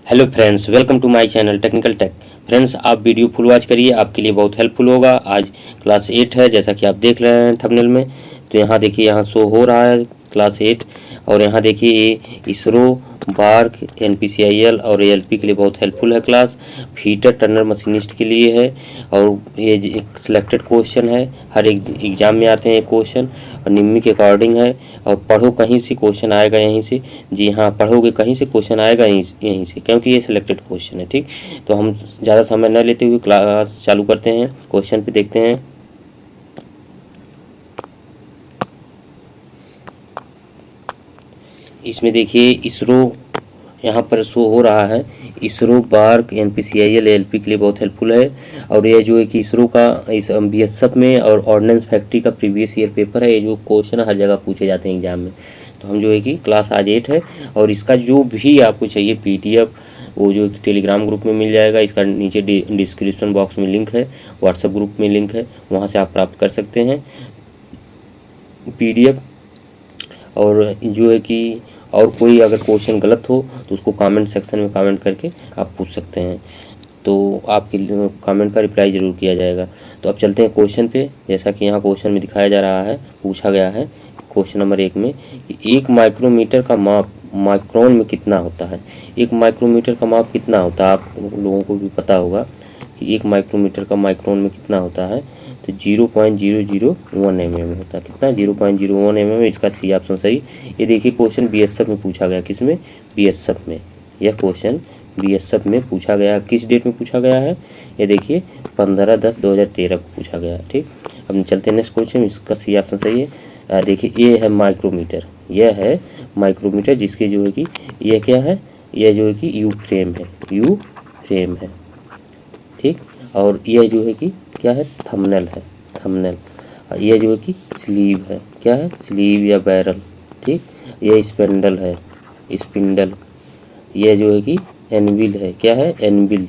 Hello friends, welcome to my channel technical tech. Friends, आप video full watch करिए, आपके लिए बहुत हेल्पफुल होगा। आज क्लास 8 है, जैसा कि आप देख रहे हैं थंबनेल में। तो यहाँ देखिए, यहाँ शो हो रहा है क्लास 8। और यहाँ देखिए, ये इसरो, बार्क, एनपीसीआईएल और एएलपी के लिए बहुत हेल्पफुल है क्लास। फीटर टर्नर मशीनिस्ट के लिए है। और ये एक सिलेक्टेड क्वेश्चन है, हर एक एग्जाम में आते हैं ये क्वेश्चन, और निम्मी के अकॉर्डिंग है। और पढ़ो कहीं से क्वेश्चन आएगा यहीं से। जी हाँ, पढ़ोगे कहीं से क्वेश्चन आएगा यहीं से, क्योंकि ये सिलेक्टेड क्वेश्चन है। ठीक, तो हम ज़्यादा समय न लेते हुए क्लास चालू करते हैं। क्वेश्चन पे देखते हैं। इसमें देखिए, इसरो यहाँ पर शो हो रहा है। इसरो, बार्क, एनपीसीआईएल, एएलपी के लिए बहुत हेल्पफुल है। और ये जो है कि इसरो का इस बीएसएफ में और ऑर्डिनेंस फैक्ट्री का प्रीवियस ईयर पेपर है। ये जो क्वेश्चन हर जगह पूछे जाते हैं एग्जाम में। तो हम जो है कि क्लास आज 8 है, और इसका जो भी आपको चाहिए पीडीएफ, वो जो टेलीग्राम ग्रुप में मिल जाएगा। इसका नीचे डिस्क्रिप्शन बॉक्स में लिंक है, व्हाट्सएप ग्रुप में लिंक है, वहाँ से आप प्राप्त कर सकते हैं पीडीएफ। और जो है कि और कोई अगर क्वेश्चन गलत हो तो उसको कमेंट सेक्शन में कमेंट करके आप पूछ सकते हैं, तो आपके कमेंट का रिप्लाई ज़रूर किया जाएगा। तो अब चलते हैं क्वेश्चन पे। जैसा कि यहाँ क्वेश्चन में दिखाया जा रहा है, पूछा गया है क्वेश्चन नंबर 1 में कि 1 माइक्रोमीटर का माप माइक्रोन में कितना होता है। 1 माइक्रोमीटर का माप कितना होता है, आप लोगों को भी पता होगा कि 1 माइक्रोमीटर का माइक्रोन में कितना होता है। तो 0.001 mm होता है। कितना? 0.01 mm। इसका सी ऑप्शन सही। ये देखिए, क्वेश्चन बीएसएफ में पूछा गया। किसमें? बीएसएफ में। यह क्वेश्चन बीएसएफ में पूछा गया। किस डेट में पूछा गया है? ये देखिए, 15/10/2013 को पूछा गया। ठीक, अब चलते हैं नेक्स्ट क्वेश्चन। इसका सी ऑप्शन सही है। देखिए, ये है माइक्रोमीटर। यह है माइक्रोमीटर, जिसके जो है कि यह क्या है, यह जो है कि यू फ्रेम है। यू फ्रेम है। ठीक, और यह जो है कि क्या है, थंबनेल है। थंबनेल। यह जो है कि स्लीव है। क्या है? स्लीव या बैरल। ठीक, यह स्पेंडल है। स्पिंडल। यह जो है कि एनविल है। क्या है? एनविल।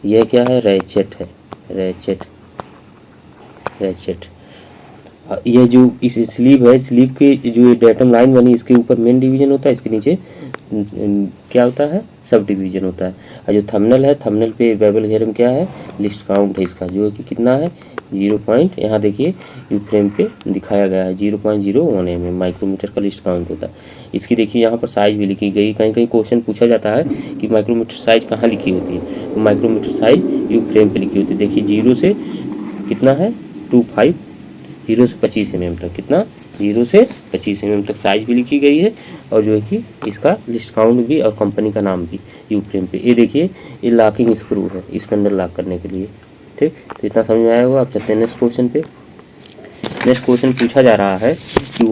यह क्या है? रैचेट है। रैचेट। रैचेट। यह जो इस स्लीव है, स्लीव के जो ये डेटम लाइन बनी, इसके ऊपर मेन डिवीजन होता है, इसके नीचे क्या होता है, सब डिवीजन होता है। और जो थंबनेल है, थंबनेल पे वेबल थ्योरम क्या है, लिस्ट काउंट है इसका, जो है कि कितना है, 0. यहाँ देखिए यू फ्रेम पे दिखाया गया है 0.01 mm माइक्रोमीटर का लिस्ट काउंट होता है। इसकी देखिए यहाँ पर साइज भी लिखी गई। कहीं कहीं क्वेश्चन पूछा जाता है कि माइक्रोमीटर साइज कहाँ लिखी होती है, तो माइक्रोमीटर साइज यू फ्रेम पे लिखी होती है। देखिए 0 से कितना है, 25, 0 से 25 mm तक। कितना? 0 से 25 mm तक साइज भी लिखी गई है, और जो है कि इसका लिस्ट काउंट भी और कंपनी का नाम भी यू फ्रेम पे। ये देखिए, ये लॉकिंग स्क्रू है, इसके अंदर लॉक करने के लिए। ठीक, तो इतना समझ में आया होगा। अब चलते हैं नेक्स्ट क्वेश्चन पे। नेक्स्ट क्वेश्चन पूछा जा रहा है कि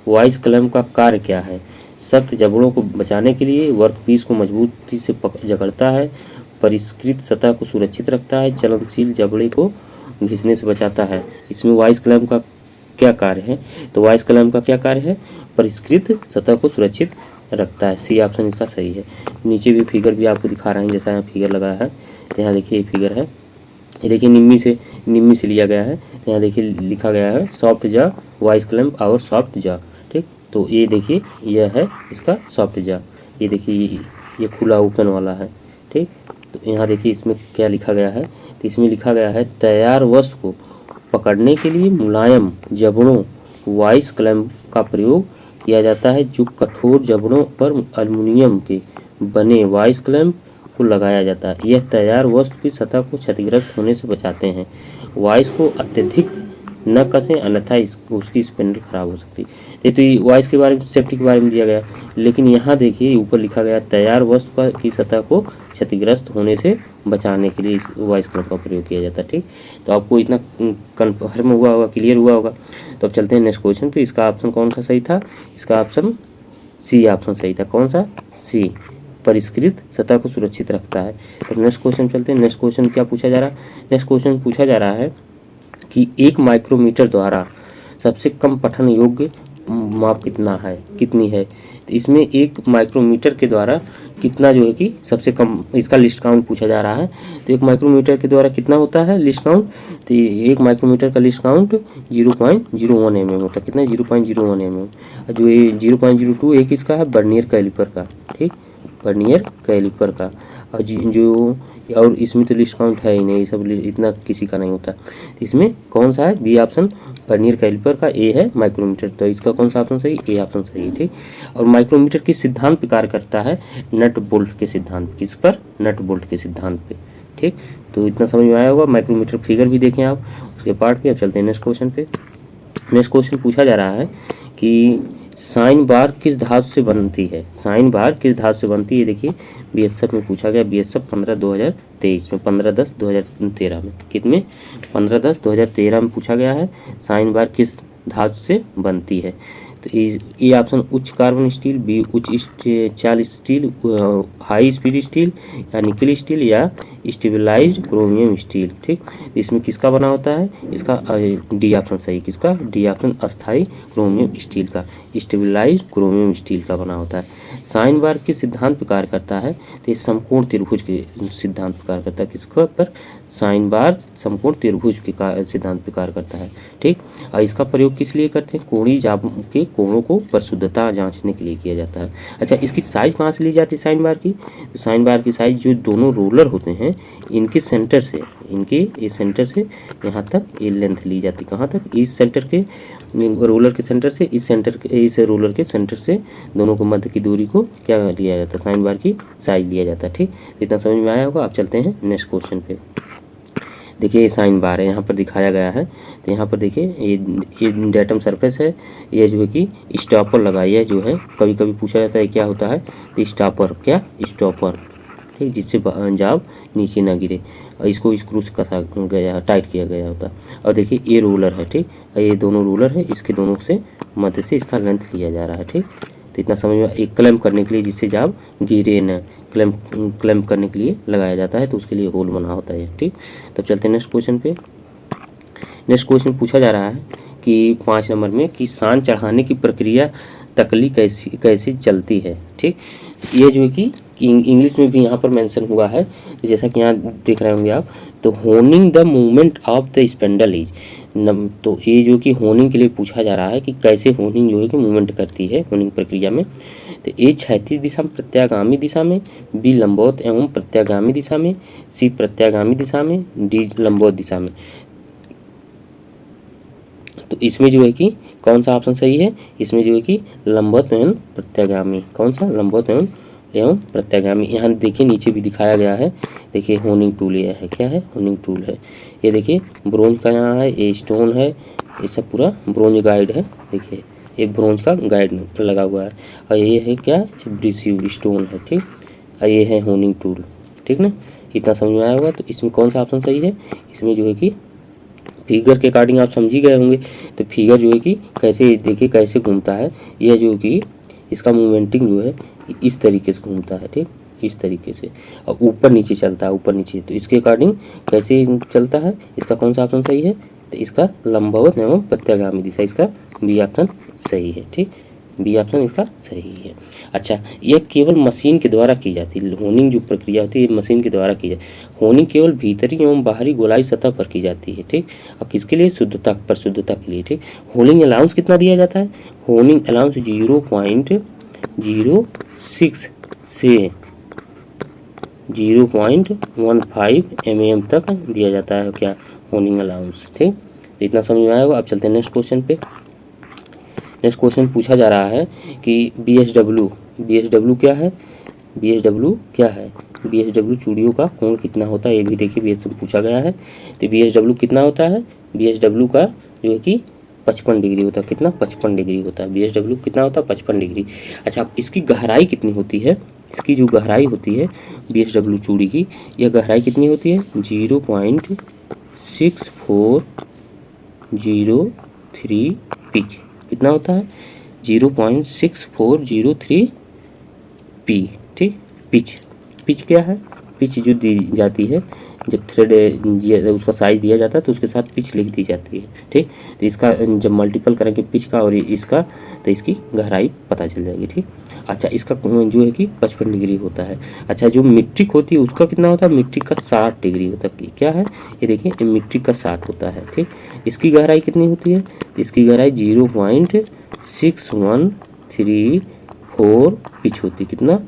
वॉइस कलम का कार्य क्या है। सख्त जबड़ों को बचाने के लिए, वर्कपीस को मजबूती से जकड़ता है, परिष्कृत सतह को सुरक्षित रखता है, चलनशील जबड़े को घिसने से बचाता है। इसमें वॉइस कलम का क्या कार्य है? तो वॉइस कलम का क्या कार्य है, परिष्कृत सतह को सुरक्षित रखता है। सी ऑप्शन इसका सही है। नीचे भी फिगर भी आपको दिखा रहे हैं, जैसा यहाँ फिगर लगा है। यहाँ देखिए, ये फिगर है, ये देखिए निम्मी से लिया गया है। यहाँ देखिए लिखा गया है सॉफ्ट जा वॉइस क्लैम्प और सॉफ्ट जा। ठीक, तो ये देखिए, यह है इसका सॉफ्ट जा। ये देखिए, ये खुला ओपन वाला है। ठीक, तो यहाँ देखिए इसमें क्या लिखा गया है, तो इसमें लिखा गया है तैयार वस्तु को पकड़ने के लिए मुलायम जबड़ों वॉइस क्लैम्प का प्रयोग किया जाता है, जो कठोर जबड़ों पर एल्युमिनियम के बने वॉइस क्लैम्प को लगाया जाता है। यह तैयार वस्तु की सतह को क्षतिग्रस्त होने से बचाते हैं। वॉइस को अत्यधिक न कसें, अन्यथा उसकी स्पिंडल खराब हो सकती है। तो ये वॉइस के बारे में, सेफ्टी के बारे में दिया गया, लेकिन यहाँ देखिए ऊपर लिखा गया तैयार वस्तु की सतह को क्षतिग्रस्त होने से बचाने के लिए इस वॉइस क्लैम्प का प्रयोग किया जाता है। ठीक, तो आपको इतना कन्फर्म हुआ होगा, क्लियर हुआ होगा। तो अब चलते हैं नेक्स्ट क्वेश्चन पे। इसका ऑप्शन कौन सा सही था? इसका ऑप्शन सी ऑप्शन सही था। कौन सा? सी, परिष्कृत सतह को सुरक्षित रखता है। तो नेक्स्ट क्वेश्चन चलते हैं। नेक्स्ट क्वेश्चन क्या पूछा जा रहा है? नेक्स्ट क्वेश्चन पूछा जा रहा है कि 1 माइक्रोमीटर द्वारा सबसे कम पठन योग्य माप कितनी है। तो इसमें 1 माइक्रोमीटर के द्वारा कितना जो है कि सबसे कम, इसका लिस्ट काउंट पूछा जा रहा है। तो 1 माइक्रोमीटर के द्वारा कितना होता है लिस्ट काउंट? तो 1 माइक्रोमीटर का लिस्ट काउंट 0.01 mm होता है। कितना? 0.01 mm। जो ये 0.02 एक इसका है बर्नियर कैलिपर का। ठीक, वर्नियर कैलिपर का। और जो और इसमें तो लिस्ट काउंट है ही नहीं, सब इतना किसी का नहीं होता। इसमें कौन सा है? बी ऑप्शन वर्नियर कैलिपर का। ए है माइक्रोमीटर, तो इसका कौन सा ऑप्शन सही? ए ऑप्शन सही है, ठीक। और माइक्रोमीटर किस सिद्धांत पे कार्य करता है? नट बोल्ट के सिद्धांत। किस पर? नट बोल्ट के सिद्धांत पे, ठीक। तो इतना समझ में आया होगा। माइक्रोमीटर फिगर भी देखें आप उसके पार्ट पे। अब चलते हैं नेक्स्ट क्वेश्चन पे। नेक्स्ट क्वेश्चन पूछा जा रहा है कि साइन बार किस धातु से बनती है? साइन बार किस धातु से बनती है? देखिए बीएसएफ में पूछा गया, बीएसएफ 15/2023 में, 15/10/2013 में। कितने? 15/10/2013 में पूछा गया है साइन बार किस धातु से बनती है। तो ये ऑप्शन उच्च कार्बन स्टील, बी उच्च चाल स्टील, हाई स्पीड स्टील, या निकल स्टील, या स्टेबलाइज्ड क्रोमियम स्टील, ठीक। इसमें किसका बना होता है? इसका डी ऑप्शन सही। किसका? डी ऑप्शन अस्थाई क्रोमियम स्टील का, स्टेबलाइज्ड क्रोमियम स्टील का बना होता है। साइन बार किस सिद्धांत पर कार्य करता है? तो ये समकोण त्रिभुज के सिद्धांत पर कार्य करता है। किसका पर? साइन बार समकोण त्रिभुज के सिद्धांत पर कार्य करता है, ठीक। और इसका प्रयोग किस लिए करते हैं? कोणीय जाप के कोणों को परिशुद्धता जांचने के लिए किया जाता है। अच्छा, इसकी साइज कहाँ से ली जाती है साइन बार की? तो साइन बार की साइज जो दोनों रोलर होते हैं इनके सेंटर से, इनके इस सेंटर से यहाँ तक ये लेंथ ली जाती है। कहाँ तक? इस सेंटर के रोलर के सेंटर से इस सेंटर के, इस रोलर के सेंटर से दोनों को मध्य की दूरी को क्या लिया जाता है? साइन बार की साइज लिया जाता है, ठीक। इतना समझ में आया होगा। आप चलते हैं नेक्स्ट क्वेश्चन पे। देखिए ये साइन बार है, यहाँ पर दिखाया गया है। तो यहाँ पर देखिए ये डेटम सरफेस है, ये जो है कि स्टॉपर लगाई है, जो है कभी कभी पूछा जाता है क्या होता है? स्टॉपर। क्या? स्टॉपर, ठीक, जिससे जाब नीचे ना गिरे। और इसको स्क्रू से कसा गया, टाइट किया गया होता है। और देखिए ये रोलर है, ठीक। और ये दोनों रोलर है, इसके दोनों से मध्य से इसका लेंथ लिया जा रहा है, ठीक। तो इतना समझ में। एक क्लैंप करने के लिए, जिससे जाब गिरे न, क्लैंप करने के लिए लगाया जाता है, तो उसके लिए होल बना होता है, ठीक। तब चलते हैं नेक्स्ट क्वेश्चन पे। नेक्स्ट क्वेश्चन पूछा जा रहा है कि 5 नंबर में कि सान चढ़ाने की प्रक्रिया तकली कैसी चलती है, ठीक। ये जो है कि इंग्लिश में भी यहाँ पर मेंशन हुआ है, जैसा कि यहाँ देख रहे होंगे आप। तो honing the movement of the spindle is, तो ये जो कि होनिंग के लिए पूछा जा रहा है कि कैसे होनिंग जो है कि मूवमेंट करती है होनिंग प्रक्रिया में। तो ए क्षैतिज दिशा में, प्रत्यागामी दिशा में, बी लंबवत एवं प्रत्यागामी दिशा में, सी प्रत्यागामी दिशा में, डी लंबवत दिशा में। तो इसमें जो है कि कौन सा ऑप्शन सही है? इसमें जो है कि लंबवत एवं प्रत्यागामी। कौन सा? लंबवत एवं प्रत्यागामी। यहाँ देखिए नीचे भी दिखाया गया है। देखिए होनिंग टूल ये है, क्या है? होनिंग टूल है। ये देखिए ब्रोंज का यहाँ है, ये स्टोन है, ये सब पूरा ब्रोंज गाइड है। देखिए ये ब्रोंज का गाइड लगा हुआ है। और ये है क्या? एब्रेसिव स्टोन है, ठीक। और ये है होनिंग टूल, ठीक ना। इतना समझ में आया होगा। तो इसमें कौन सा ऑप्शन सही है? इसमें जो है कि फिगर के अकॉर्डिंग आप समझ ही गए होंगे। तो फिगर जो है कि कैसे, देखिए कैसे घूमता है। यह जो कि इसका मूवमेंटिंग जो है इस तरीके से घूमता है, ठीक, इस तरीके से। और ऊपर नीचे चलता है, ऊपर नीचे। तो इसके अकॉर्डिंग कैसे चलता है? इसका कौन सा ऑप्शन सही है? तो इसका लंबवत एवं प्रत्यागामी दिशा, इसका बी ऑप्शन सही है, ठीक। बी ऑप्शन इसका सही है। अच्छा, यह केवल मशीन के द्वारा की जाती है। होनिंग जो प्रक्रिया होती है मशीन के द्वारा की जाती है। होनिंग केवल भीतरी एवं बाहरी गोलाई सतह पर की जाती है, ठीक। और किसके लिए? शुद्धता, परिशुद्धता के लिए, ठीक। होनिंग अलाउंस कितना दिया जाता है? होनिंग अलाउंस 0.06 से 0.15 mm तक दिया जाता है, क्या? होनिंग अलाउंस, ठीक। तो इतना समझ में आएगा। अब चलते हैं नेक्स्ट क्वेश्चन पे। नेक्स्ट क्वेश्चन पूछा जा रहा है कि BSW क्या है? BSW क्या है? BSW चूड़ियों का कोण कितना होता है? ये भी देखिए BSW पूछा गया है। तो BSW कितना होता है? BSW का जो है कि 55 डिग्री होता है। कितना? 55 डिग्री होता है। BSW कितना होता है? 55 डिग्री। अच्छा, इसकी गहराई कितनी होती है? इसकी जो गहराई होती है BSW चूड़ी की, यह गहराई कितनी होती है? 0.6403 पिच। कितना होता है? 0.6403 पी, ठीक। पिच क्या है? पिच जो दी जाती है जब थ्रेड उसका साइज दिया जाता है तो उसके साथ पिच लिख दी जाती है, ठीक। तो इसका जब मल्टीपल करेंगे पिच का और इसका, तो इसकी गहराई पता चल जाएगी, ठीक। अच्छा, इसका जो है कि 55 डिग्री होता है। अच्छा, जो मीट्रिक होती है उसका कितना होता है? मीट्रिक का 60 डिग्री होता है। क्या है? ये देखिए ये मीट्रिक का 60 होता है, ठीक। इसकी गहराई कितनी होती है? इसकी गहराई 0.6134 पिच होती है। कितना?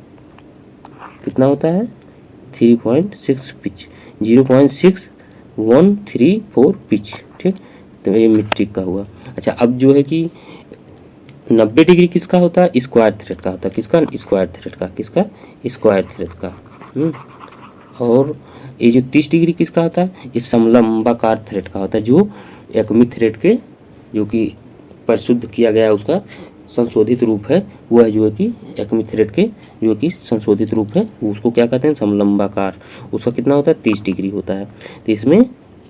कितना होता है 3.6 पिच, 0.6134 पिच, ठीक। तो ये मीट्रिक का हुआ। अच्छा, अब जो है कि 90 डिग्री किसका होता है, स्क्वायर थ्रेड का होता है, किसका, स्क्वायर थ्रेड का, किसका, स्क्वायर थ्रेड का। और ये जो 30 डिग्री किसका होता है, ये समलंबाकार थ्रेड का होता है, जो एकमी थ्रेड के जो कि परिशुद्ध किया गया है उसका संशोधित रूप है, वो है जो है कि एकमी थ्रेड के जो कि संशोधित रूप है, उसको क्या कहते हैं, समलंबाकार। उसका कितना होता है 30 डिग्री होता है। तो इसमें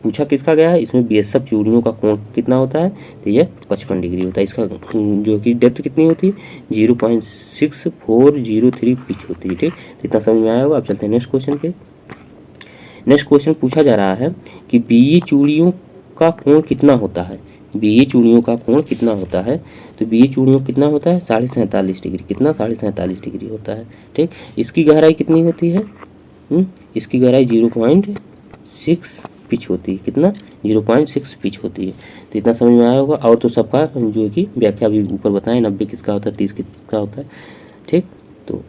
पूछा किसका गया है, इसमें बीएसएफ चूड़ियों का कोण कितना होता है, तो यह 55 डिग्री होता है। इसका जो कि डेप्थ कितनी होती है 0.6403 पिच होती है, ठीक। तो इतना समझ में आया होगा। अब चलते हैं नेक्स्ट क्वेश्चन पे। नेक्स्ट क्वेश्चन पूछा जा रहा है कि बीई चूड़ियों का कोण कितना होता है, बीई चूड़ियों का कोण कितना होता है। तो बीई चूड़ियों कितना होता है 47.5 डिग्री, कितना 47.5 डिग्री होता है, ठीक। इसकी गहराई कितनी होती है, इसकी गहराई 0.6 पिच होती है, कितना 0.6 पिच होती है। तो इतना समझ में आया होगा। और तो सबका जो है कि व्याख्या भी ऊपर बताएं, 90 किसका होता है, 30 किसका होता है, ठीक। तो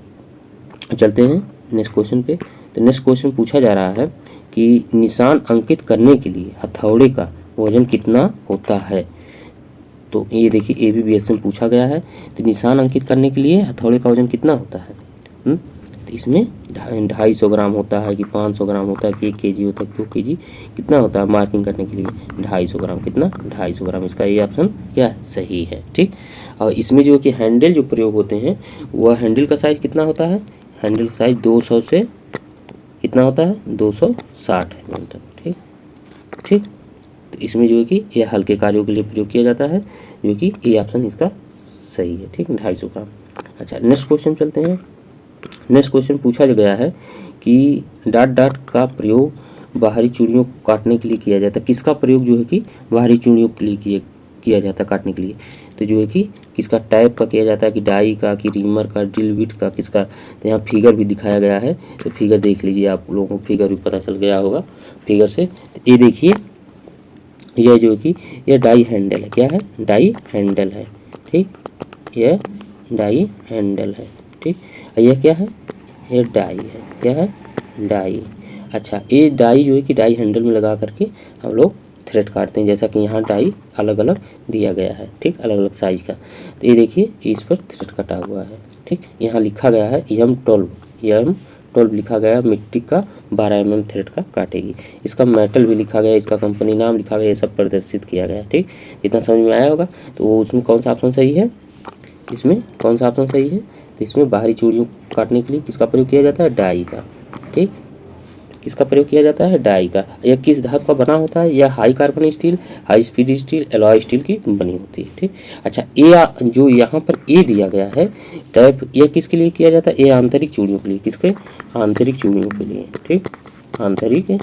चलते हैं नेक्स्ट क्वेश्चन पे। तो नेक्स्ट क्वेश्चन पूछा जा रहा है कि निशान अंकित करने के लिए हथौड़े का वजन कितना होता है। तो ये देखिए ABBS में पूछा गया है। तो निशान अंकित करने के लिए हथौड़े का वजन कितना होता है, तो इसमें 250 ग्राम होता है कि 500 ग्राम होता है कि 1 kg होता है, 2 kg, कितना होता है मार्किंग करने के लिए 250 ग्राम, कितना 250 ग्राम। इसका ये ऑप्शन क्या है, सही है, ठीक। और इसमें जो कि हैंडल जो प्रयोग होते हैं, वह हैंडल का साइज़ कितना होता है, हैंडल साइज 200 से कितना होता है 260 mm तक, ठीक, ठीक। तो इसमें जो है कि यह हल्के कार्यों के लिए प्रयोग किया जाता है, जो कि ये ऑप्शन इसका सही है, ठीक, 250 ग्राम। अच्छा, नेक्स्ट क्वेश्चन चलते हैं। नेक्स्ट क्वेश्चन पूछा गया है कि डाट डाट का प्रयोग बाहरी चूड़ियों को काटने के लिए किया जाता है। किसका प्रयोग जो है कि बाहरी चूड़ियों के लिए किया जाता है काटने के लिए। तो जो है कि किसका टाइप का किया जाता है, कि डाई का, कि रीमर का, ड्रिल बिट का, किसका। तो यहाँ फिगर भी दिखाया गया है, तो फिगर देख लीजिए, आप लोगों को फिगर भी पता चल गया होगा फिगर से। तो ये देखिए, यह जो है कि यह डाई हैंडल है, क्या है, डाई हैंडल है, ठीक, यह डाई हैंडल है, ठीक। यह क्या है, यह डाई है, क्या है, डाई। अच्छा, ये डाई जो है कि डाई हैंडल में लगा करके हम लोग थ्रेड काटते हैं, जैसा कि यहाँ डाई अलग अलग दिया गया है, ठीक, अलग अलग साइज का। तो ये देखिए इस पर थ्रेड कटा हुआ है, ठीक। यहाँ लिखा गया है M12 लिखा गया है, मिट्टी का 12 mm थ्रेड का काटेगी। इसका मेटल भी लिखा गया है, इसका कंपनी नाम लिखा गया, ये सब प्रदर्शित किया गया है, ठीक। इतना समझ में आया होगा। तो उसमें कौन सा ऑप्शन सही है, इसमें कौन सा ऑप्शन सही है। तो इसमें बाहरी चूड़ियों काटने के लिए किसका प्रयोग किया जाता है, डाई का, ठीक, किसका प्रयोग किया जाता है, डाई का। यह किस धातु का बना होता है, यह high carbon steel, high speed steel, alloy steel की बनी होती है, ठीक। अच्छा, ए जो यहाँ पर ए दिया गया है टाइप, यह किसके लिए किया जाता है, ये आंतरिक चूड़ियों के लिए, किसके, आंतरिक चूड़ियों के लिए, ठीक, आंतरिक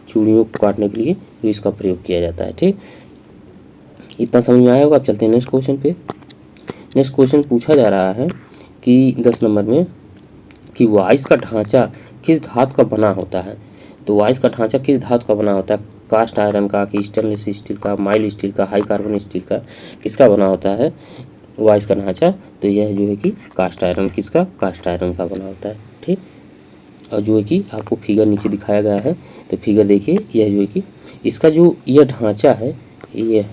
चूड़ियों को काटने के लिए तो इसका प्रयोग किया जाता है, ठीक। इतना समझ में आया होगा। अब चलते हैं नेक्स्ट क्वेश्चन पे। नेक्स्ट क्वेश्चन पूछा जा रहा है कि 10 नंबर में कि वॉइस का ढांचा किस धातु का बना होता है। तो वॉइस का ढांचा किस धातु का बना होता है, कास्ट आयरन का, कि स्टेनलेस स्टील का, माइल्ड स्टील का, हाई कार्बन स्टील का, किसका बना होता है वॉइस का ढांचा। तो यह जो है कि कास्ट आयरन, किसका, कास्ट आयरन का बना होता है, ठीक। और जो है कि आपको फिगर नीचे दिखाया गया है, तो फिगर देखिए, यह जो है कि इसका जो यह ढांचा है, यह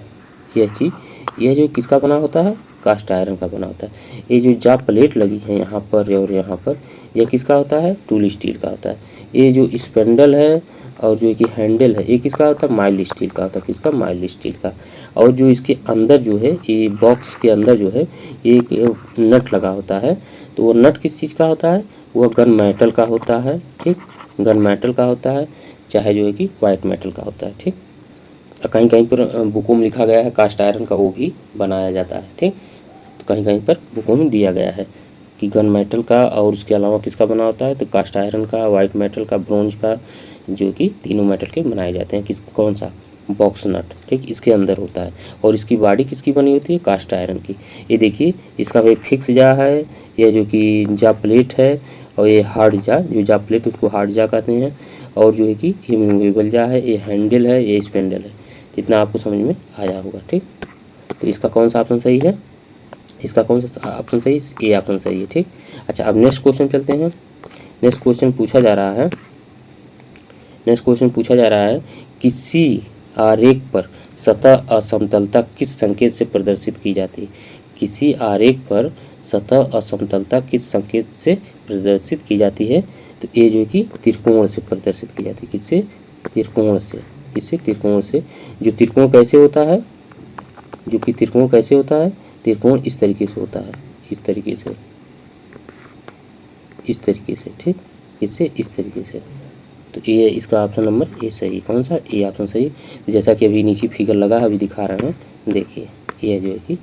चीज़, यह जो किसका बना होता है, कास्ट आयरन का बना होता है। ये जो जा प्लेट लगी है यहाँ पर और यहाँ पर, यह किसका होता है, टूल स्टील का होता है। ये जो स्पेंडल है और जो है कि हैंडल है, ये किसका होता है, माइल्ड स्टील का होता है, किसका, माइल्ड स्टील का। और जो इसके अंदर जो है, ये बॉक्स के अंदर जो है एक नट लगा होता है, तो वो नट किस चीज़ का होता है, वह गन मेटल का होता है, ठीक, गन मेटल का होता है, चाहे जो है कि वाइट मेटल का होता है, ठीक। कहीं कहीं पर बुकों में लिखा गया है कास्ट आयरन का वो भी बनाया जाता है, ठीक। तो कहीं कहीं पर बुकों में दिया गया है कि गन मेटल का, और उसके अलावा किसका बना होता है, तो कास्ट आयरन का, वाइट मेटल का, ब्रोंज का, जो कि तीनों मेटल के बनाए जाते हैं। किस, कौन सा, बॉक्स नट, ठीक, इसके अंदर होता है। और इसकी बॉडी किसकी बनी होती है, कास्ट आयरन की। ये देखिए इसका एक फिक्स जा है, यह जो कि जा प्लेट है, और ये हार्ड जा, जो जा प्लेट उसको हार्ड जा कहते हैं। और जो है कि ये मूवेबल जा है, ये हैंडल है, ये स्पेंडल है। इतना आपको समझ में आया होगा, ठीक। तो इसका कौन सा ऑप्शन सही है, इसका कौन सा ऑप्शन सही है, ए ऑप्शन सही है, ठीक। अच्छा, अब नेक्स्ट क्वेश्चन चलते हैं। नेक्स्ट क्वेश्चन पूछा जा रहा है, नेक्स्ट क्वेश्चन पूछा जा रहा है किसी आरेख पर सतह असमतलता किस संकेत से प्रदर्शित की जाती है। किसी आरेख पर सतह असमतलता किस संकेत से प्रदर्शित की जाती है, तो ये जो है कि त्रिकोण से प्रदर्शित की जाती है। किससे? त्रिकोण से। किससे? त्रिकोण से। जो त्रिकोण कैसे होता है, जो कि त्रिकोण कैसे होता है, त्रिकोण इस तरीके से होता है, इस तरीके से, इस तरीके से, ठीक, इससे इस तरीके से। तो ये इसका ऑप्शन नंबर ए सही। कौन सा? ए ऑप्शन सही। जैसा कि अभी नीचे फिगर लगा है, अभी दिखा रहे हैं, देखिए ये जो है कि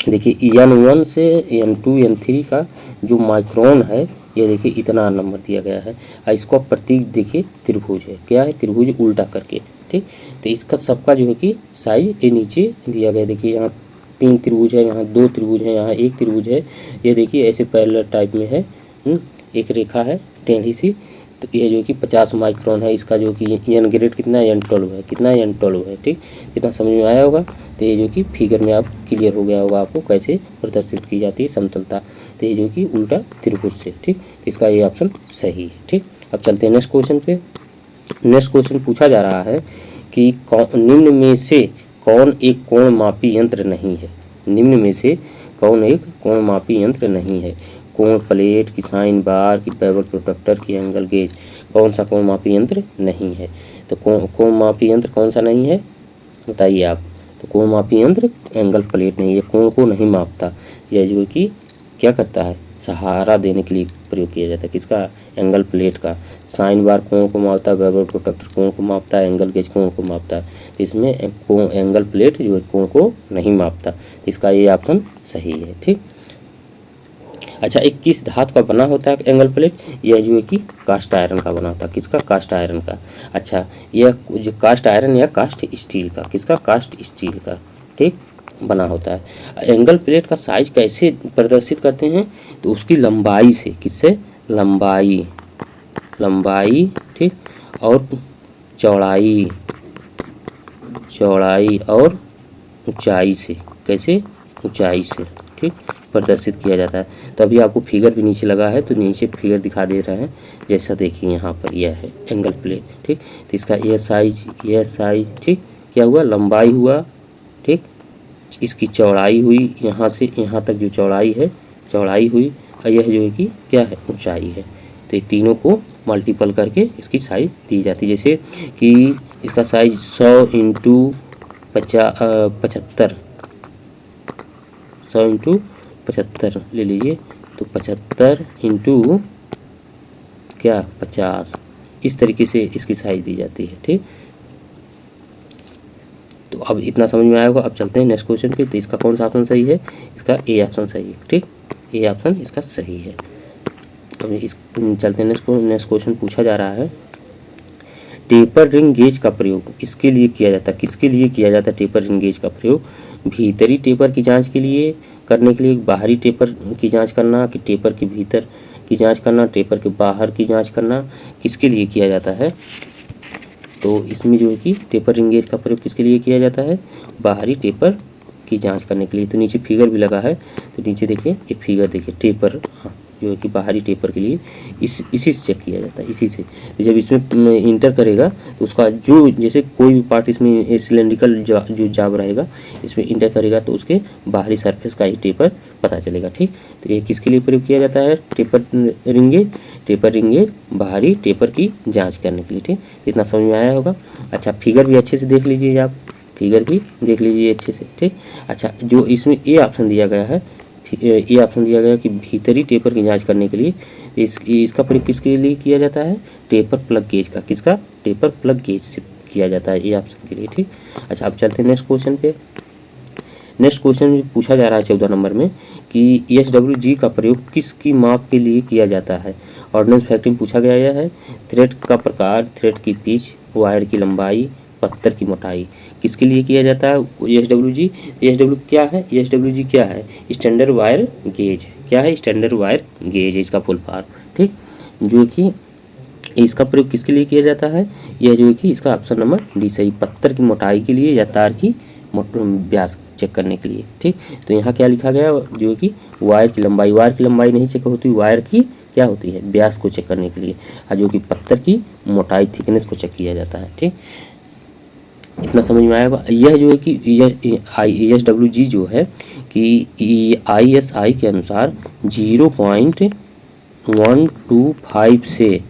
देखिए N1 से N2 N3 का जो माइक्रोन है, ये देखिए इतना नंबर दिया गया है। और इसका प्रतीक देखिए त्रिभुज है। क्या है? त्रिभुज उल्टा करके, ठीक। तो इसका सबका जो है कि साइज ये नीचे दिया गया। देखिए यहाँ 3 त्रिभुज है, यहाँ 2 त्रिभुज है, यहाँ 1 त्रिभुज है। ये देखिए ऐसे पैरेलल टाइप में है, एक रेखा है टेढ़ी सी। तो ये जो कि 50 माइक्रोन है। इसका जो कि एन ग्रेड कितना है? N12 है। कितना है? N12 है, ठीक। कितना समझ में आया होगा? तो ये जो कि फिगर में आप क्लियर हो गया होगा आपको कैसे प्रदर्शित की जाती है समतलता। तो ये जो कि उल्टा त्रिभुज से, ठीक। तो इसका ये ऑप्शन सही है, ठीक। अब चलते हैं नेक्स्ट क्वेश्चन पे। नेक्स्ट क्वेश्चन पूछा जा रहा है कि निम्न में से कौन एक कोण मापी यंत्र नहीं है। निम्न में से कौन एक कोण मापी यंत्र नहीं है। कोण प्लेट की, साइन बार की, बेवल प्रोट्रैक्टर की, एंगल गेज। कौन सा कोण मापी यंत्र नहीं है? तो कोण मापी यंत्र कौन सा नहीं है, बताइए आप। तो कोण मापी यंत्र एंगल प्लेट नहीं है, कोण को नहीं मापता। यह जो है कि क्या करता है, सहारा देने के लिए प्रयोग किया जाता है। किसका? एंगल प्लेट का। साइन बार कोण को मापता है, बेवल प्रोट्रैक्टर कोण को मापता है, एंगल गेज कोण को मापता है। इसमें एंगल प्लेट जो है कोण को नहीं मापता। इसका ये ऑप्शन सही है, ठीक। अच्छा, एक किस धातु का बना होता है एंगल प्लेट? यह जो है कि कास्ट आयरन का बना होता है। किसका? कास्ट आयरन का। अच्छा, यह जो कास्ट आयरन या कास्ट स्टील का, किसका? कास्ट स्टील का, ठीक, बना होता है। एंगल प्लेट का साइज कैसे प्रदर्शित करते हैं? तो उसकी लंबाई से। किससे? लंबाई, लंबाई, ठीक, और चौड़ाई, चौड़ाई और ऊंचाई से। कैसे? ऊंचाई से, ठीक, प्रदर्शित किया जाता है। तो अभी आपको फिगर भी नीचे लगा है, तो नीचे फिगर दिखा दे रहा है। जैसा देखिए यहाँ पर यह है एंगल प्लेट, ठीक। तो इसका यह साइज, ठीक, क्या हुआ? लंबाई हुआ, ठीक। इसकी चौड़ाई हुई, यहाँ से यहाँ तक जो चौड़ाई है, चौड़ाई हुई। और यह जो है कि क्या है? ऊंचाई है। तो ये तीनों को मल्टीपल करके इसकी साइज दी जाती है। जैसे कि इसका साइज 100 इंटू 75, 100 इंटू 75 ले लीजिए। तो 75 इंटू क्या? 50। इस तरीके से इसकी साइज दी जाती है, ठीक। तो अब इतना समझ में आया होगा। अब चलते हैं नेक्स्ट क्वेश्चन पे। तो इसका कौन सा ऑप्शन सही है? इसका ए ऑप्शन सही है, ठीक। ए ऑप्शन इसका सही है। अब इस चलते हैं नेक्स्ट क्वेश्चन पूछा जा रहा है टेपर रिंग गेज का प्रयोग इसके लिए किया जाता है। किसके लिए किया जाता है टेपर रिंग गेज का प्रयोग? भीतरी टेपर की जांच के लिए करने के लिए, बाहरी टेपर की जांच करना, कि टेपर के भीतर की जांच करना, टेपर के बाहर की जांच करना, किसके लिए किया जाता है? तो इसमें जो है कि टेपर रिंग गेज का प्रयोग किसके लिए किया जाता है? बाहरी टेपर की जांच करने के लिए। तो नीचे फिगर भी लगा है, तो नीचे देखिए ये फिगर देखिए, टेपर, हाँ, जो है कि बाहरी टेपर के लिए इसी से चेक किया जाता है, इसी से। तो जब इसमें इंटर करेगा तो उसका जो, जैसे कोई भी पार्ट इसमें सिलेंड्रिकल जो जाब रहेगा, इसमें इंटर करेगा तो उसके बाहरी सरफेस का ही टेपर पता चलेगा, ठीक। तो ये किसके लिए प्रयोग किया जाता है? टेपर रिंगे बाहरी टेपर की जाँच करने के लिए, ठीक। इतना समझ में आया होगा। अच्छा, फिगर भी अच्छे से देख लीजिए आप, फिगर भी देख लीजिए अच्छे से, ठीक। अच्छा, जो इसमें ए ऑप्शन दिया गया है, ये ऑप्शन दिया गया कि भीतरी टेपर की जांच करने के लिए इसका प्रयोग किसके लिए किया जाता है? टेपर प्लग गेज का। किसका? टेपर प्लग गेज से किया जाता है, ये ऑप्शन के लिए, ठीक। अच्छा, अब चलते हैं नेक्स्ट क्वेश्चन पे। नेक्स्ट क्वेश्चन पूछा जा रहा है 14 नंबर में कि SWG का प्रयोग किसकी माप के लिए किया जाता है? ऑर्डिनेंस फैक्ट्री में पूछा गया है। थ्रेड का प्रकार, थ्रेड की पिच, वायर की लंबाई, पत्थर की मोटाई, किसके लिए किया जाता है? SWG। SW क्या है? SWG क्या है? Standard wire gauge. क्या है? स्टैंडर्ड वायर गेज, इसका फुल फॉर्म, ठीक। जो कि इसका प्रयोग किसके लिए किया जाता है? यह जो है कि इसका ऑप्शन नंबर डी सही, पत्थर की मोटाई के लिए या तार की व्यास चेक करने के लिए, ठीक। तो यहाँ क्या लिखा गया? जो है कि वायर की लंबाई नहीं चेक होती, वायर की क्या होती है, व्यास को चेक करने के लिए, और जो कि पत्थर की मोटाई थिकनेस को चेक किया जाता है। ठीक, इतना समझ में आएगा। यह जो है कि ISWG जो है कि ISI के अनुसार 0.125 से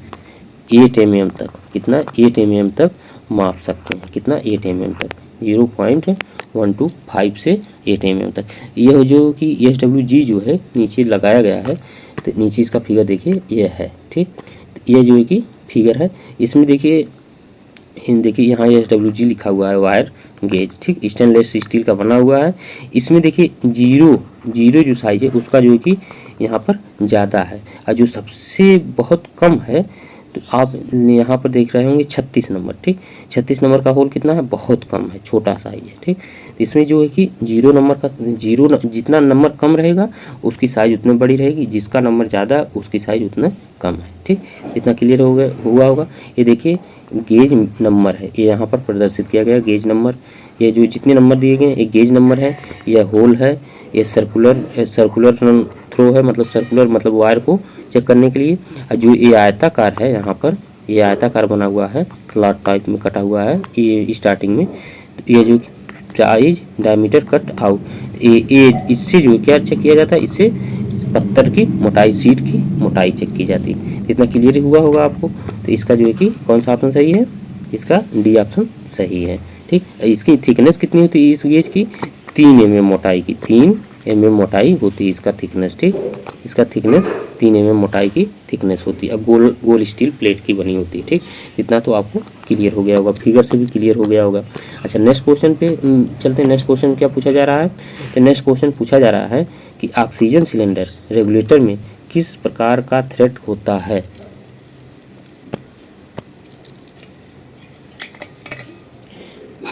8 mm तक, कितना 8 mm तक माप सकते हैं, कितना 8 mm तक, 0.125 से 8 mm तक। यह जो कि ISWG जो है नीचे लगाया गया है, तो नीचे इसका फिगर देखिए यह है। ठीक, यह जो है कि फिगर है, इसमें देखिए यहाँ ISWG लिखा हुआ है, वायर गेज। ठीक, स्टेनलेस स्टील का बना हुआ है। इसमें देखिए जीरो जो साइज है उसका जो है कि यहाँ पर ज़्यादा है, और जो सबसे बहुत कम है तो आप यहाँ पर देख रहे होंगे 36 नंबर। ठीक, 36 नंबर का होल कितना है, बहुत कम है, छोटा साइज है। ठीक, तो इसमें जो है कि जितना नंबर कम रहेगा उसकी साइज उतनी बड़ी रहेगी, जिसका नंबर ज़्यादा उसकी साइज उतना कम है। ठीक, इतना क्लियर हो गया हुआ होगा। ये देखिए गेज नंबर है, ये यहाँ पर प्रदर्शित किया गया गेज नंबर। ये जो जितने नंबर दिए गए ये गेज नंबर है, यह होल है, ये सर्कुलर थ्रो है, मतलब सर्कुलर मतलब वायर को चेक करने के लिए। जो ये आयताकार है, यहाँ पर ये आयताकार बना हुआ है, स्लॉट टाइप में कटा हुआ है ये स्टार्टिंग में। ये जो साइज डायमीटर कट आउट, ये इससे जो क्या चेक किया जाता है, इससे पत्थर की मोटाई, सीट की मोटाई चेक की जाती है। इतना क्लियर हुआ होगा आपको। तो इसका जो है कि कौन सा ऑप्शन सही है, इसका डी ऑप्शन सही है। ठीक, इसकी थिकनेस कितनी होती है इस गेज की, 3 mm मोटाई की, 3 mm मोटाई होती है इसका थिकनेस। ठीक, इसका थिकनेस 3 mm मोटाई की थिकनेस होती है, गोल स्टील प्लेट की बनी होती है। ठीक, इतना तो आपको क्लियर हो गया होगा, फिगर से भी क्लियर हो गया होगा। अच्छा, नेक्स्ट क्वेश्चन पे चलते हैं। नेक्स्ट क्वेश्चन क्या पूछा जा रहा है, तो नेक्स्ट क्वेश्चन पूछा जा रहा है कि ऑक्सीजन सिलेंडर रेगुलेटर में किस प्रकार का थ्रेड होता है।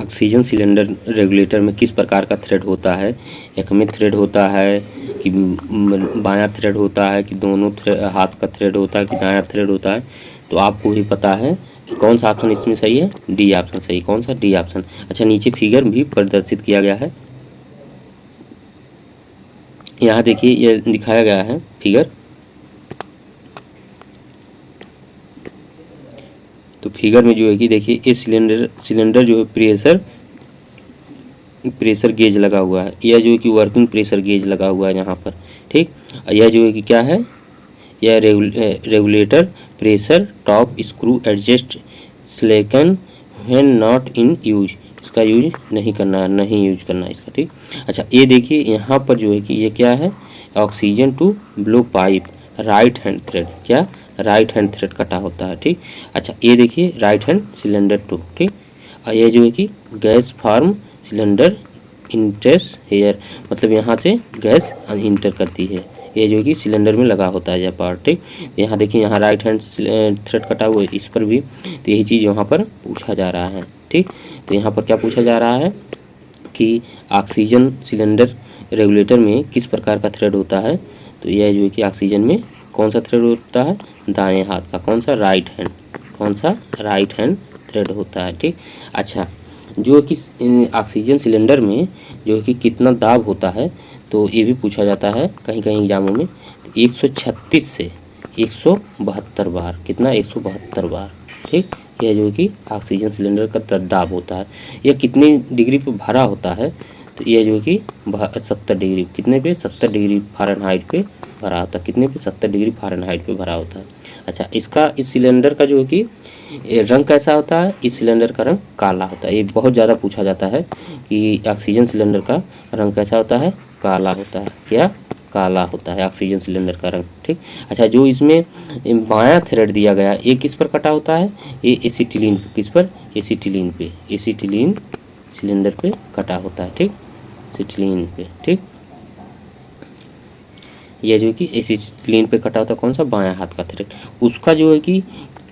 ऑक्सीजन सिलेंडर रेगुलेटर में किस प्रकार का थ्रेड होता है, एक में थ्रेड होता है कि बायां थ्रेड होता है, कि दोनों हाथ का थ्रेड होता है, कि दायां थ्रेड होता है। तो आपको भी पता है कि कौन सा ऑप्शन इसमें सही है, डी ऑप्शन सही। कौन सा, डी ऑप्शन। अच्छा, नीचे फिगर भी प्रदर्शित किया गया है, यहाँ देखिए ये दिखाया गया है फिगर। तो फिगर में जो है कि देखिए ये सिलेंडर जो है प्रेशर गेज लगा हुआ है, यह जो है कि वर्किंग प्रेशर गेज लगा हुआ है यहाँ पर। ठीक, यह जो है कि क्या है, यह regulator pressure top screw adjust slacken when not in use, इसका यूज नहीं करना, नहीं यूज करना इसका। ठीक, अच्छा, ये देखिए यहाँ पर जो है कि ये क्या है, oxygen to blow pipe right hand thread, क्या राइट हैंड थ्रेड कटा होता है। ठीक, अच्छा, ये देखिए राइट हैंड सिलेंडर टू। ठीक, और ये जो है कि gas form cylinder enters here, मतलब यहाँ से गैस इंटर करती है, ये जो है कि सिलेंडर में लगा होता है यह पार्ट। ठीक, यहाँ देखिए यहाँ राइट हैंड थ्रेड कटा हुआ है इस पर भी, तो यही चीज़ यहाँ पर पूछा जा रहा है। ठीक, तो यहाँ पर क्या पूछा जा रहा है कि ऑक्सीजन सिलेंडर रेगुलेटर में किस प्रकार का थ्रेड होता है। तो यह जो है कि ऑक्सीजन में कौन सा थ्रेड होता है, दाएं हाथ का, कौन सा, राइट हैंड, कौन सा, राइट हैंड थ्रेड होता है। ठीक, अच्छा, जो कि ऑक्सीजन सिलेंडर में जो कि कितना दाब होता है, तो ये भी पूछा जाता है कहीं कहीं एग्जामों में। 136 से 172 बार, कितना, 172 बार। ठीक, यह जो कि ऑक्सीजन सिलेंडर का दाब होता है। यह कितनी डिग्री पे भरा होता है, तो यह जो कि 70 डिग्री, कितने पे, 70 डिग्री फ़ारेनहाइट पे भरा होता है, कितने पे, 70 डिग्री फ़ारेनहाइट पे भरा होता है। अच्छा, इसका इस सिलेंडर का जो है कि रंग कैसा होता है, इस सिलेंडर का रंग काला होता है। ये बहुत ज़्यादा पूछा जाता है कि ऑक्सीजन सिलेंडर का रंग कैसा होता है, काला होता है, क्या, काला होता है ऑक्सीजन सिलेंडर का रंग। ठीक, अच्छा, जो इसमें बायां थ्रेड दिया गया ये किस पर कटा होता है, ये एसिटिलीन, किस पर, एसिटिलीन पे, एसिटिलीन सिलेंडर पे कटा होता है। ठीक, एसिटिलीन पे। ठीक, यह जो कि एसिटिलीन पे कटा होता है, कौन सा, बायां हाथ का थ्रेड। उसका जो है कि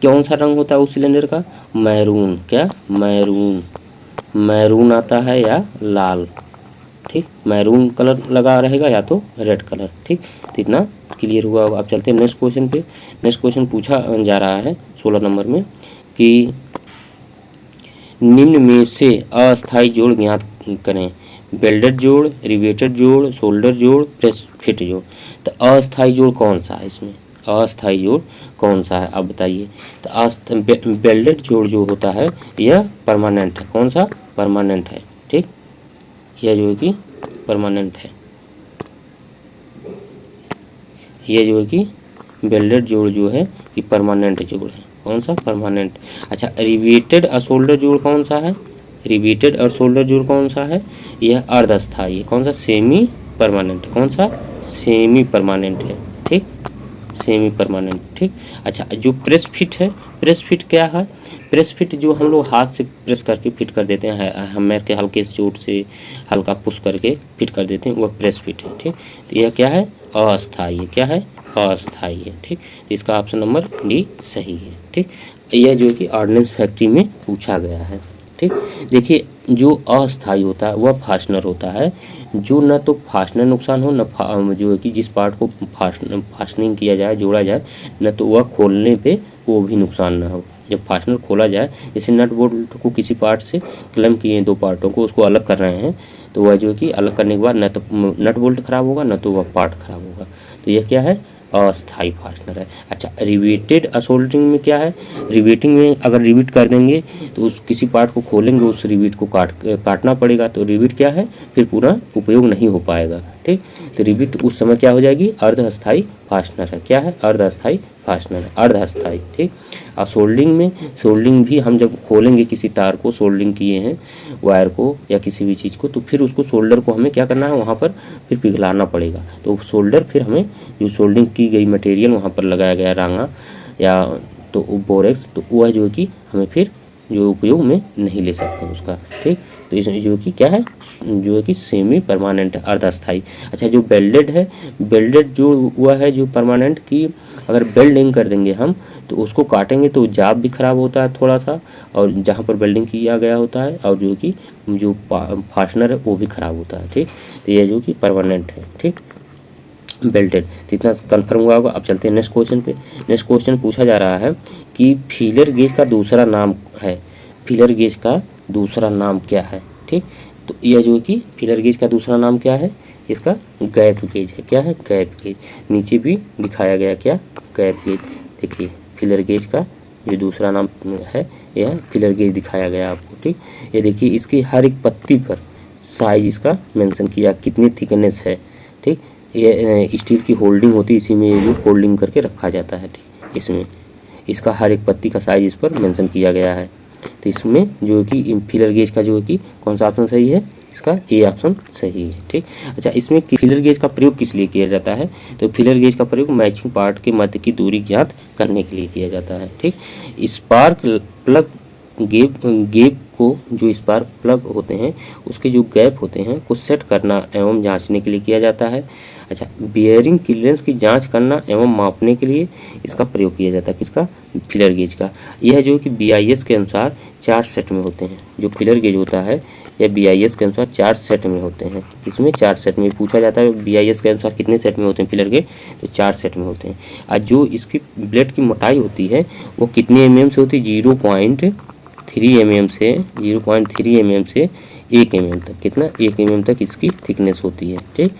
कौन सा रंग होता है उस सिलेंडर का, मैरून, क्या, मैरून आता है या लाल। ठीक, मैरून कलर लगा रहेगा या तो रेड कलर। ठीक, तो इतना क्लियर हुआ होगा। अब चलते हैं नेक्स्ट क्वेश्चन पे। नेक्स्ट क्वेश्चन पूछा जा रहा है 16 नंबर में कि निम्न में से अस्थायी जोड़ ज्ञात करें, वेल्डेड जोड़, रिवेटेड जोड़, शोल्डर जोड़, प्रेस फिट जोड़। तो अस्थायी जोड़ कौन सा है इसमें, अस्थाई जोड़ कौन सा है, आप बताइए। तो वेल्डेड जोड़ जो होता है यह परमानेंट है। कौन सा? परमानेंट है। ठीक, यह जो है कि परमानेंट है। यह जो है कि वेल्डेड जोड़ जो है कि परमानेंट जोड़ है। कौन सा? परमानेंट। अच्छा, रिवेटेड अशोल्डर जोड़ कौन सा है? रिवेटेड और शोल्डर जोड़ कौन सा है? यह अर्धस्थाई है। कौन सा? Semi permanent. कौन सा? सेमी परमानेंट है। ठीक, सेमी परमानेंट। ठीक। अच्छा, जो प्रेस फिट है, प्रेस फिट क्या है? प्रेस फिट जो हम लोग हाथ से प्रेस करके फिट कर देते हैं, हैमर के हल्के चोट से हल्का पुश करके फिट कर देते हैं, वह प्रेस फिट है। ठीक, तो यह क्या है? अस्थाई है। क्या है? अस्थाई है। ठीक, तो इसका ऑप्शन नंबर डी सही है। ठीक, यह जो कि ऑर्डिनेंस फैक्ट्री में पूछा गया है। ठीक, देखिए जो अस्थाई होता है वह फास्टनर होता है, जो न तो फास्टनर नुकसान हो, न जो है कि जिस पार्ट को फास्टनिंग किया जाए, जोड़ा जाए, न तो वह खोलने पे वो भी नुकसान ना हो। जब फास्टनर खोला जाए, जैसे नट बोल्ट को किसी पार्ट से क्लैम्प किए, दो पार्टों को उसको अलग कर रहे हैं, तो वह जो है कि अलग करने के बाद न तो नट बोल्ट खराब होगा, न तो वह पार्ट खराब होगा। तो यह क्या है? अस्थाई फास्टनर है। अच्छा, रिवेटेड असोल्डिंग में क्या है? रिवेटिंग में अगर रिवेट कर देंगे तो उस किसी पार्ट को खोलेंगे, उस रिवेट को काटना पड़ेगा, तो रिवेट क्या है? फिर पूरा उपयोग नहीं हो पाएगा। ठीक, तो रिवेट उस समय क्या हो जाएगी? अर्धस्थाई फास्टनर है। क्या है? अर्धस्थाई फास्टनर है, अर्धस्थाई। ठीक, और सोल्डिंग में, सोल्डिंग भी हम जब खोलेंगे किसी तार को, सोल्डिंग किए हैं वायर को या किसी भी चीज़ को, तो फिर उसको सोल्डर को हमें क्या करना है? वहाँ पर फिर पिघलाना पड़ेगा। तो सोल्डर फिर हमें जो सोल्डिंग की गई मटेरियल वहाँ पर लगाया गया रांगा या तो बोरेक्स, तो वह जो है कि हमें फिर जो उपयोग में नहीं ले सकते हैं उसका। ठीक, तो इसमें जो कि क्या है? जो है कि सेमी परमानेंट है, अर्धस्थाई। अच्छा, जो बेल्डेड है, बेल्डेड जो हुआ है जो परमानेंट की अगर बेल्डिंग कर देंगे हम तो उसको काटेंगे तो जाप भी खराब होता है थोड़ा सा, और जहाँ पर वेल्डिंग किया गया होता है, और जो कि जो फास्टनर है वो भी खराब होता है। ठीक, तो ये जो कि परमानेंट है। ठीक, बेल्टेड। तो इतना कन्फर्म हुआ होगा। अब चलते हैं नेक्स्ट क्वेश्चन पे। नेक्स्ट क्वेश्चन पूछा जा रहा है कि फीलर गेज का दूसरा नाम है। फीलर गेज का दूसरा नाम क्या है? ठीक, तो यह जो है कि फीलर गेज का दूसरा नाम क्या है? इसका गैप गेज है। क्या है? Gap gauge. नीचे भी दिखाया गया क्या? Gap gauge. देखिए फीलर गेज का जो दूसरा नाम है यह फीलर गेज दिखाया गया आपको। ठीक, ये देखिए इसकी हर एक पत्ती पर साइज इसका मेंशन किया, कितनी थिकनेस है। ठीक, ये स्टील की होल्डिंग होती है, इसी में ये जो होल्डिंग करके रखा जाता है। ठीक, इसमें इसका हर एक पत्ती का साइज इस पर मेंशन किया गया है। तो इसमें जो है कि फीलर गेज का जो है कि कौन सा ऑप्शन सही है? इसका ए ऑप्शन सही है। ठीक, अच्छा, इसमें फीलर गेज का प्रयोग किस लिए किया जाता है? तो फीलर गेज का प्रयोग मैचिंग पार्ट के मध्य की दूरी ज्ञात करने के लिए किया जाता है। ठीक, स्पार्क प्लग गैप को, जो स्पार्क प्लग होते हैं उसके जो गैप होते हैं को सेट करना एवं जांचने के लिए किया जाता है। अच्छा, बियरिंग क्लियरेंस की जांच करना एवं मापने के लिए इसका प्रयोग किया जाता है। किसका? फीलर गेज का। यह जो कि BIS के अनुसार 4 सेट में होते हैं। जो फीलर गेज होता है यह BIS के अनुसार 4 सेट में होते हैं। इसमें 4 सेट में पूछा जाता है BIS के अनुसार कितने सेट में होते हैं फीलर गेज? तो 4 सेट में होते हैं। और जो इसकी ब्लेड की मोटाई होती है वो कितने mm से होती है? 0.3 mm से 0.3 mm से 1 mm तक। कितना? 1 mm तक इसकी थिकनेस होती है। ठीक,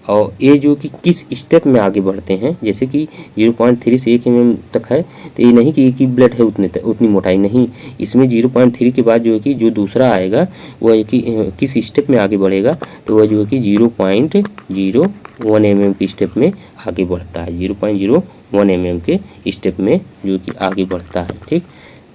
और ये जो कि किस स्टेप में आगे बढ़ते हैं, जैसे कि 0.3 से 1 mm तक है, तो ये नहीं कि एक ही ब्लेड है उतनी मोटाई नहीं। इसमें 0.3 के बाद जो है कि जो दूसरा आएगा वह है कि किस स्टेप में आगे बढ़ेगा, तो वह जो है कि 0.01 mm के स्टेप में आगे बढ़ता है। 0.01 mm के स्टेप में जो कि आगे बढ़ता है। ठीक,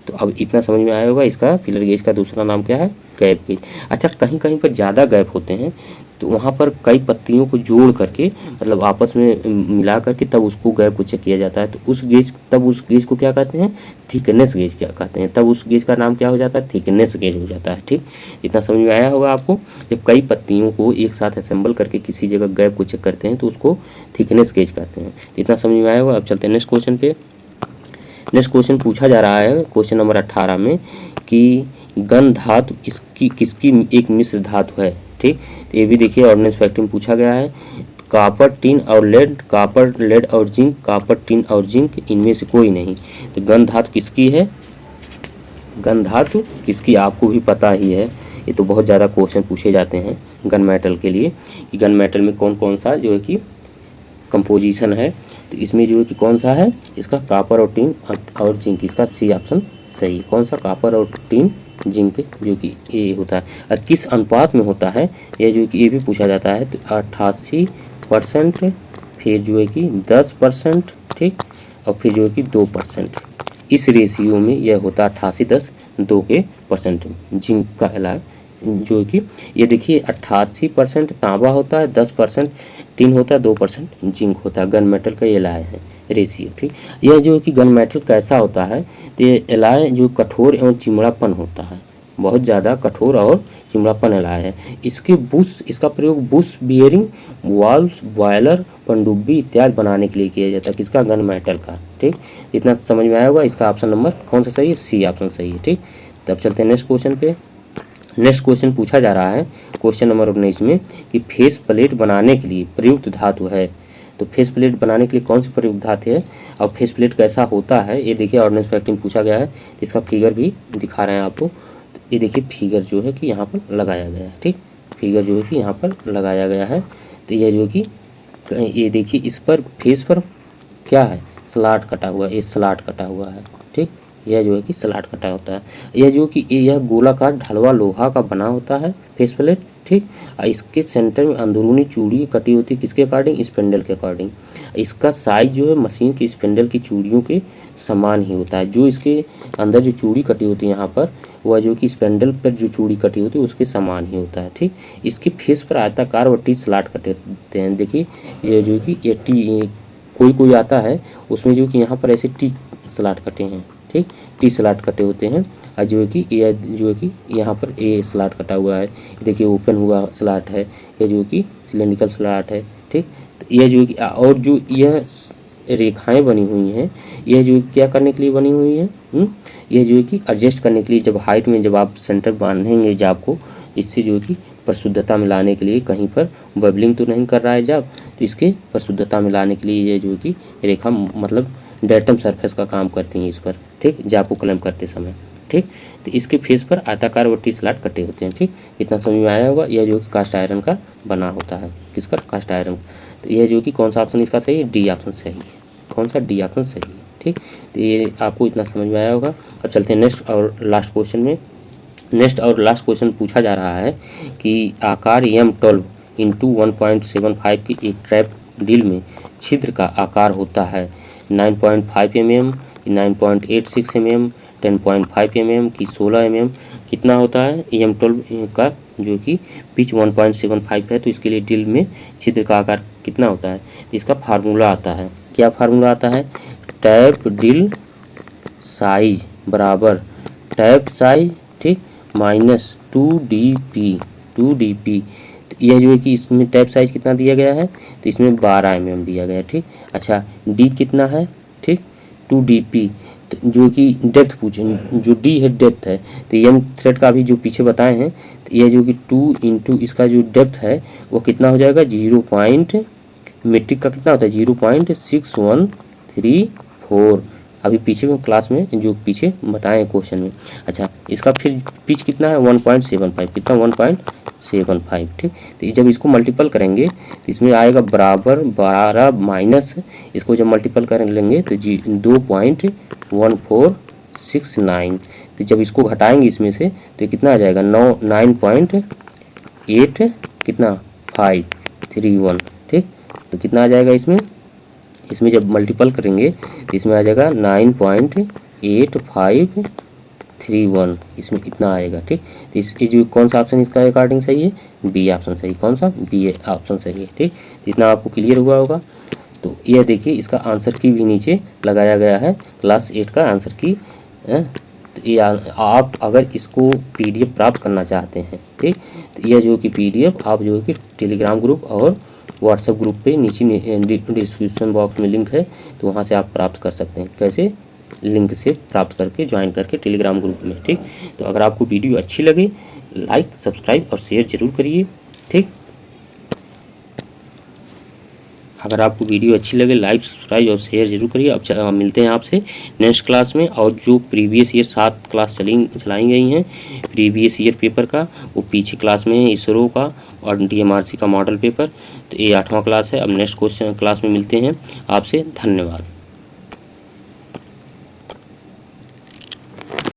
तो अब इतना समझ में आया होगा। इसका फीलर गेज का दूसरा नाम क्या है? Gap gauge. अच्छा, कहीं कहीं पर ज़्यादा गैप होते हैं तो वहाँ पर कई पत्तियों को जोड़ करके, मतलब आपस में मिला करके तब उसको गैप को चेक किया जाता है। तो उस गेज को क्या कहते हैं? थिकनेस गेज क्या कहते हैं। तब उस गेज का नाम क्या हो जाता है? थिकनेस गेज हो जाता है। ठीक, इतना समझ में आया होगा आपको। जब कई पत्तियों को एक साथ असेंबल करके किसी जगह गैप को चेक करते हैं तो उसको थिकनेस गेज कहते हैं। इतना समझ में आया होगा। अब चलते हैं नेक्स्ट क्वेश्चन पे। नेक्स्ट क्वेश्चन पूछा जा रहा है क्वेश्चन नंबर 18 में कि गन धातु इसकी किसकी एक मिश्र धातु है। ठीक, तो ये भी देखिए ऑर्डिनेंस फैक्ट्री में पूछा गया है। कॉपर, टिन और लेड, कॉपर, लेड और जिंक, कॉपर, टिन और जिंक, इनमें से कोई नहीं। तो गन धातु किसकी है? गन धातु किसकी आपको भी पता ही है। ये तो बहुत ज़्यादा क्वेश्चन पूछे जाते हैं गन मेटल के लिए कि गन मेटल में कौन कौन सा जो है कि कंपोजिशन है। तो इसमें जो है कि कौन सा है इसका कॉपर और टिन और जिंक, इसका सी ऑप्शन सही है। कौन सा कॉपर और टिन जिंक जो कि ए होता है। और किस अनुपात में होता है यह जो कि ये भी पूछा जाता है। तो 88%, फिर जो है कि 10%, ठीक, और फिर जो है कि 2%, इस रेशियो में यह होता है 88-10-2 के परसेंट जिंक का एलाय जो है कि ये देखिए 88% तांबा होता है, 10% टिन होता है, 2% जिंक होता है। गन मेटल का ये एलाय है रेशियो, ठीक। यह जो है कि गन मेटल कैसा होता है तो ये एलाय जो कठोर एवं चिमड़ापन होता है, बहुत ज़्यादा कठोर और चिमड़ापन एलाय है। इसका प्रयोग बुश बियरिंग, वाल्व्स, बॉयलर, पनडुब्बी इत्यादि बनाने के लिए किया जाता है। किसका? गन मेटल का, ठीक। इतना समझ में आया होगा। इसका ऑप्शन नंबर कौन सा सही है? सी ऑप्शन सही है, ठीक। तब चलते हैं नेक्स्ट क्वेश्चन पे। नेक्स्ट क्वेश्चन पूछा जा रहा है क्वेश्चन नंबर 19 में कि फेस प्लेट बनाने के लिए प्रयुक्त धातु है। तो फेस प्लेट बनाने के लिए कौन सी प्रयुक्त धातु है और फेस प्लेट कैसा होता है ये देखिए। ऑर्डिनेंस फैक्टिंग पूछा गया है, इसका फिगर भी दिखा रहे हैं आपको। तो ये देखिए फिगर जो है कि यहाँ पर लगाया गया है, ठीक। फिगर जो है कि यहाँ पर लगाया गया है। तो यह जो कि ये देखिए इस पर फेस पर क्या है? स्लॉट कटा हुआ है, ये स्लॉट कटा हुआ है, ठीक। यह जो है कि स्लॉट कटा होता है। यह जो कि यह गोलाकार ढलवा लोहा का बना होता है फेस प्लेट, ठीक। और इसके सेंटर में अंदरूनी चूड़ी कटी होती है किसके अकॉर्डिंग? स्पेंडल के अकॉर्डिंग। इसका साइज जो है मशीन की स्पेंडल की चूड़ियों के समान ही होता है। जो इसके अंदर जो चूड़ी कटी होती है यहाँ पर, वह जो कि स्पेंडल पर जो चूड़ी कटी होती है उसके समान ही होता है, ठीक। इसके फेस पर आयताकार व टी स्लॉट कटे होते हैं। देखिए ये जो कि ये टी कोई आता है उसमें जो कि यहाँ पर ऐसे टी स्लॉट कटे हैं, ठीक। टी स्लॉट कटे होते हैं। और जो है कि ये जो है कि यहाँ पर ए स्लॉट कटा हुआ है, देखिए ओपन हुआ स्लॉट है। ये जो कि सिलेंड्रिकल स्लॉट है, ठीक। तो यह जो कि और जो यह रेखाएं बनी हुई हैं यह जो क्या करने के लिए बनी हुई है? यह जो है कि एडजस्ट करने के लिए, जब हाइट में जब आप सेंटर बांधेंगे जाब को, इससे जो है कि परिशुद्धता में लाने के लिए, कहीं पर बबलिंग तो नहीं कर रहा है जाब, तो इसके परिशुद्धता में लाने के लिए ये जो है कि रेखा मतलब डेटम सरफेस का काम करती हैं इस पर, ठीक, जाब को क्लैंप करते समय, ठीक। तो इसके फेस पर आयताकार व टी स्लॉट कटे होते हैं, ठीक। कितना समझ में आया होगा। यह जो कि कास्ट आयरन का बना होता है। किसका? Cast iron. तो यह जो कि कौन सा ऑप्शन इसका सही है? डी ऑप्शन सही है। कौन सा? डी ऑप्शन सही है, ठीक। तो ये आपको इतना समझ में आया होगा। अब चलते हैं नेक्स्ट और लास्ट क्वेश्चन में। नेक्स्ट और लास्ट क्वेश्चन पूछा जा रहा है कि आकार M12 इंटू 1.75 की एक ट्रैप ड्रिल में छिद्र का आकार होता है 9.5 mm, 9.86 mm, 10.5 mm की 16 mm। कितना होता है M12 का जो कि पिच 1.75 है। तो इसके लिए ड्रिल में छिद्र का आकार कितना होता है? इसका फार्मूला आता है। क्या फार्मूला आता है? टैप ड्रिल साइज बराबर टैप साइज, ठीक, माइनस 2dp। यह जो है कि इसमें टैप साइज कितना दिया गया है? तो इसमें 12 mm दिया गया है, ठीक। अच्छा डी कितना है? ठीक 2dp। तो जो कि डेप्थ पूछे, जो डी है डेप्थ है। तो एम थ्रेड का भी जो पीछे बताए हैं, तो यह जो कि 2 इंटू इसका जो डेप्थ है वो कितना हो जाएगा? 0. मीट्रिक का कितना होता है? 0.6134। अभी पीछे में क्लास में जो पीछे बताए हैं क्वेश्चन में। अच्छा इसका फिर पिच कितना है? 1.75। कितना? 1.75, ठीक। तो जब इसको मल्टीपल करेंगे तो इसमें आएगा बराबर 12 माइनस, इसको जब मल्टीपल कर लेंगे तो 2.1469। तो जब इसको घटाएंगे इसमें से तो कितना आ जाएगा? 9.8 कितना 531, ठीक। तो कितना आ जाएगा इसमें जब मल्टीपल करेंगे तो इसमें आ जाएगा 9.8531। इसमें इतना आएगा, ठीक। तो इस जो कौन सा ऑप्शन इसका अकॉर्डिंग सही है? बी ऑप्शन सही। कौन सा? बी ऑप्शन सही है, ठीक। इतना आपको क्लियर हुआ होगा। तो यह देखिए इसका आंसर की भी नीचे लगाया गया है, क्लास 8 का आंसर की। तो ये आप अगर इसको PDF प्राप्त करना चाहते हैं, ठीक, तो यह जो कि PDF आप जो है कि टेलीग्राम ग्रुप और व्हाट्सएप ग्रुप पे नीचे डिस्क्रिप्शन बॉक्स में लिंक है, तो वहाँ से आप प्राप्त कर सकते हैं। कैसे? लिंक से प्राप्त करके ज्वाइन करके टेलीग्राम ग्रुप में, ठीक। तो अगर आपको वीडियो अच्छी लगे लाइक सब्सक्राइब और शेयर जरूर करिए, ठीक। अगर आपको वीडियो अच्छी लगे लाइक सब्सक्राइब और शेयर जरूर करिए। अब मिलते हैं आपसे नेक्स्ट क्लास में। और जो प्रीवियस ईयर 7 क्लास चलाई गई हैं प्रीवियस ईयर पेपर का, वो पीछे क्लास में है इसरो का और DMRC का मॉडल पेपर। तो ये 8वां क्लास है। अब नेक्स्ट क्लास में मिलते हैं आपसे। धन्यवाद।